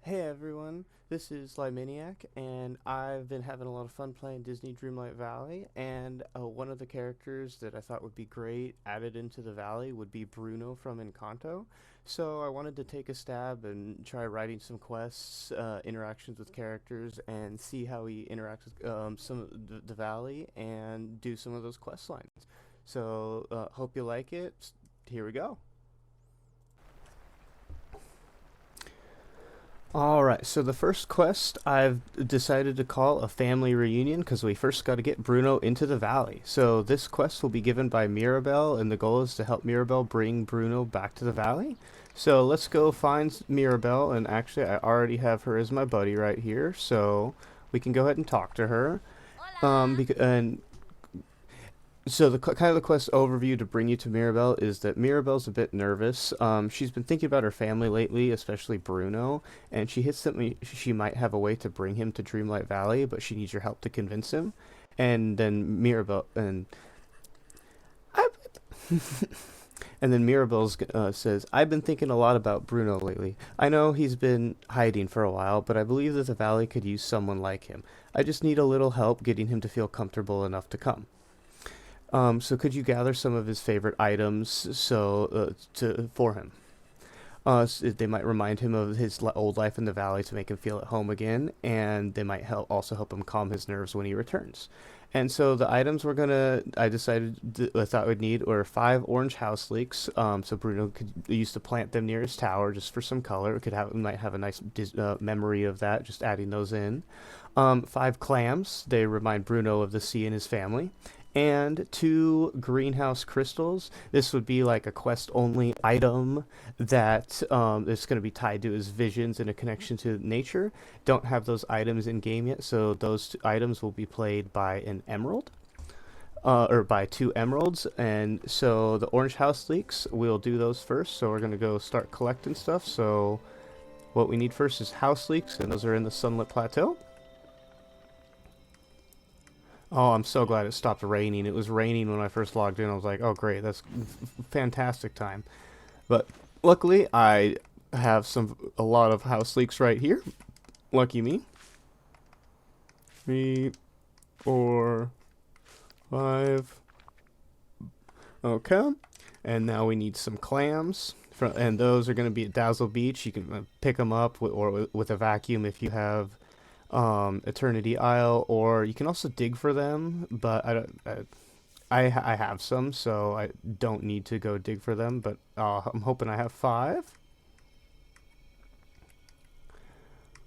Hey everyone, this is Lymaniac, and I've been having a lot of fun playing Disney Dreamlight Valley, and one of the characters that I thought would be great added into the valley would be Bruno from Encanto. So I wanted to take a stab and try writing some quests, interactions with characters, and see how he interacts with some of the valley, and do some of those quest lines. So hope you like it. Here we go. Alright, so the first quest I've decided to call a family reunion because we first got to get Bruno into the valley. So this quest will be given by Mirabelle, and the goal is to help Mirabelle bring Bruno back to the valley. So let's go find Mirabelle, and actually I already have her as my buddy right here, so we can go ahead and talk to her. And so the kind of the quest overview to bring you to Mirabelle is that Mirabelle's a bit nervous. She's been thinking about her family lately, especially Bruno, and she hits that she might have a way to bring him to Dreamlight Valley, but she needs your help to convince him. And then Mirabelle I, and then Mirabelle says, "I've been thinking a lot about Bruno lately. I know he's been hiding for a while, but I believe that the valley could use someone like him. I just need a little help getting him to feel comfortable enough to come." So could you gather some of his favorite items to for him? They might remind him of his old life in the valley to make him feel at home again, and they might also help him calm his nerves when he returns. And so the items I decided I thought we'd need were five orange house leeks. So Bruno could use to plant them near his tower just for some color. We might have a nice memory of that, just adding those in. Five clams. They remind Bruno of the sea and his family, and two greenhouse crystals. This would be like a quest only item that is going to be tied to his visions and a connection to nature. Don't have those items in game yet, so those two items will be played by an emerald. Or by two emeralds, and so the orange house leeks, we'll do those first. So we're gonna go start collecting stuff. So what we need first is house leeks, and those are in the Sunlit Plateau. Oh, I'm so glad it stopped raining. It was raining when I first logged in. I was like, oh great, that's fantastic time. But luckily, I have a lot of house leeks right here. Lucky me. 3, 4, 5. Okay. And now we need some clams. And those are going to be at Dazzle Beach. You can pick them up with a vacuum if you have Eternity Isle, or you can also dig for them, but I don't. I have some, so I don't need to go dig for them. But I'm hoping I have 5.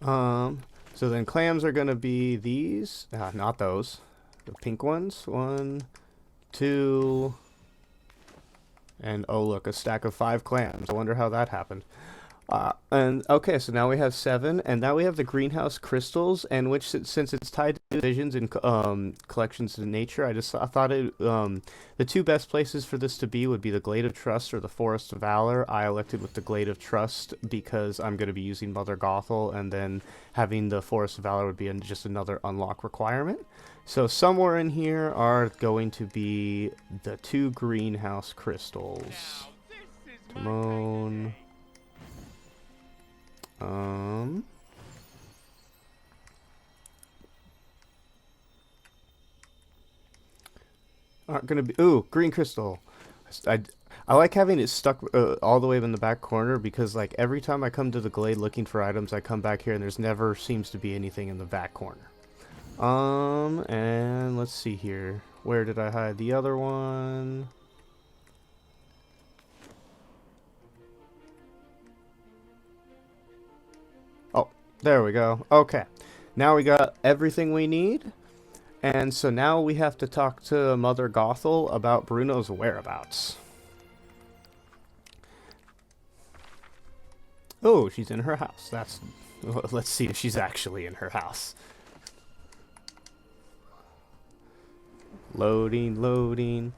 So then clams are gonna be these, not those, the pink ones. 1, 2, and oh look, a stack of 5 clams. I wonder how that happened. And okay, so now we have 7, and now we have the greenhouse crystals, and which since it's tied to visions and collections in nature, I thought the two best places for this to be would be the Glade of Trust or the Forest of Valor. I elected with the Glade of Trust because I'm going to be using Mother Gothel, and then having the Forest of Valor would be just another unlock requirement. So somewhere in here are going to be the 2 greenhouse crystals. Timon. Aren't gonna be. Ooh, green crystal. I, I like having it stuck all the way in the back corner because like every time I come to the glade looking for items, I come back here and there's never seems to be anything in the back corner. And let's see here. Where did I hide the other one? Oh, there we go. Okay. Now we got everything we need. And so now we have to talk to Mother Gothel about Bruno's whereabouts. Oh, she's in her house. Let's see if she's actually in her house. Loading, loading.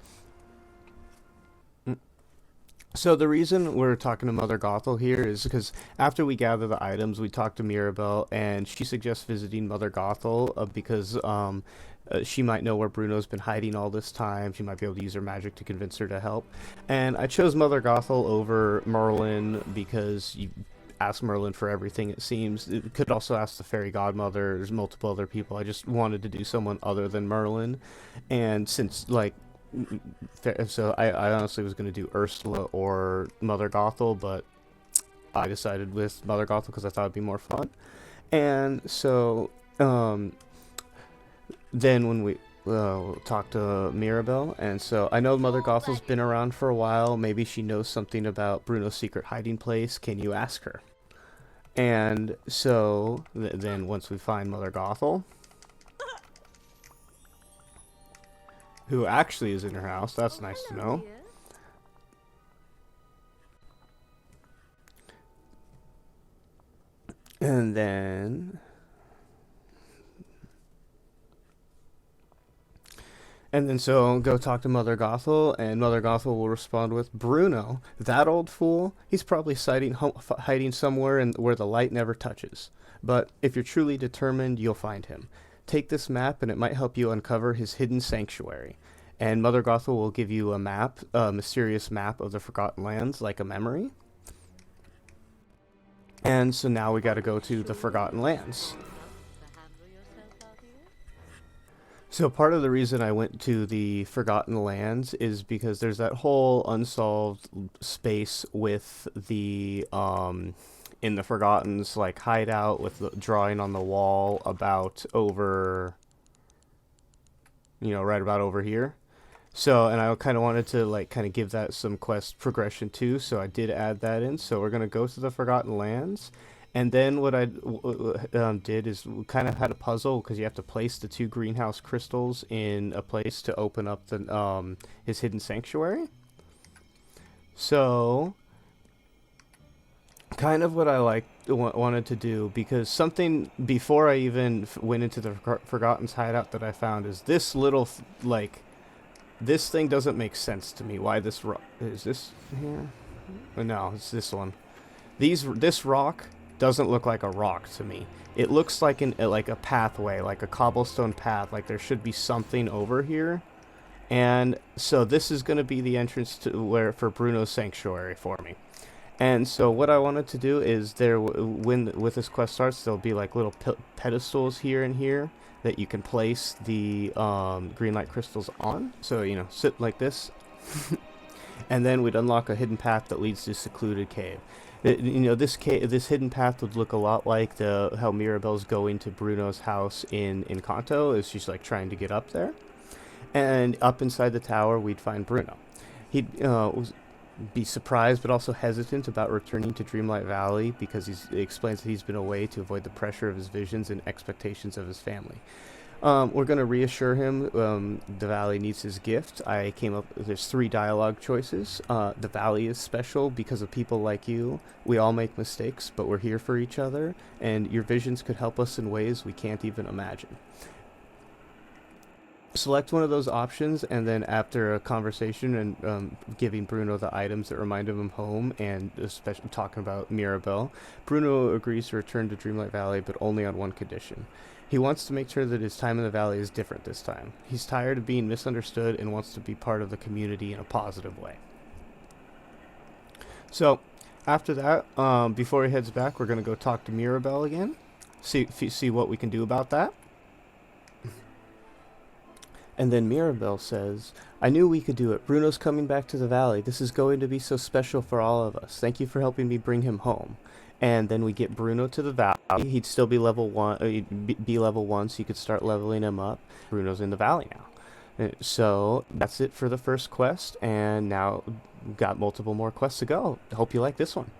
So the reason we're talking to Mother Gothel here is because after we gather the items, we talk to Mirabelle, and she suggests visiting Mother Gothel because she might know where Bruno's been hiding all this time. She might be able to use her magic to convince her to help. And I chose Mother Gothel over Merlin because ask Merlin for everything, it seems. It could also ask the fairy godmother. There's multiple other people. I just wanted to do someone other than Merlin. And since, like, so I honestly was going to do Ursula or Mother Gothel, but I decided with Mother Gothel because I thought it'd be more fun. And so then when we talked to Mirabelle, and so I know Mother Gothel's been around for a while. Maybe she knows something about Bruno's secret hiding place. Can you ask her? And so then once we find Mother Gothel, who actually is in her house, that's nice to know. And then so I'll go talk to Mother Gothel, and Mother Gothel will respond with, Bruno, that old fool, he's probably hiding somewhere where the light never touches. But if you're truly determined, you'll find him. Take this map, and it might help you uncover his hidden sanctuary. And Mother Gothel will give you a map, a mysterious map of the Forgotten Lands, like a memory. And so now we gotta go to the Forgotten Lands. So part of the reason I went to the Forgotten Lands is because there's that whole unsolved space with the in the Forgotten's like hideout with the drawing on the wall about over, you know, right about over here. So, and I kind of wanted to like kind of give that some quest progression too, so I did add that in. So we're gonna go to the Forgotten Lands, and then what I did is we kind of had a puzzle because you have to place the 2 greenhouse crystals in a place to open up the his hidden sanctuary. So, kind of what I wanted to do, because something before I even went into the Forgotten's hideout that I found is this little like. This thing doesn't make sense to me. Why this rock? Is this here? Oh, no, it's this one. This rock doesn't look like a rock to me. It looks like like a pathway, like a cobblestone path. Like there should be something over here. And so this is going to be the entrance to for Bruno's sanctuary for me. And so what I wanted to do is with this quest starts, there'll be like little pedestals here and here that you can place the Dreamlight crystals on. So, you know, sit like this. And then we'd unlock a hidden path that leads to a secluded cave. You know, this hidden path would look a lot like how Mirabelle's going to Bruno's house in Kanto, as she's like trying to get up there. And up inside the tower, we'd find Bruno. He'd be surprised but also hesitant about returning to Dreamlight Valley because he explains that he's been away to avoid the pressure of his visions and expectations of his family. We're going to reassure him the valley needs his gift. There's 3 dialogue choices. The valley is special because of people like you. We all make mistakes, but we're here for each other, and your visions could help us in ways we can't even imagine. Select one of those options, and then after a conversation and giving Bruno the items that remind him of home, and especially talking about Mirabelle, Bruno agrees to return to Dreamlight Valley, but only on one condition. He wants to make sure that his time in the valley is different this time. He's tired of being misunderstood and wants to be part of the community in a positive way. So, after that, before he heads back, we're going to go talk to Mirabelle again, see what we can do about that. And then Mirabelle says, I knew we could do it. Bruno's coming back to the valley. This is going to be so special for all of us. Thank you for helping me bring him home. And then we get Bruno to the valley. He'd still be level 1. He'd be level 1, so you could start leveling him up. Bruno's in the valley now. So that's it for the first quest. And now we've got multiple more quests to go. Hope you like this one.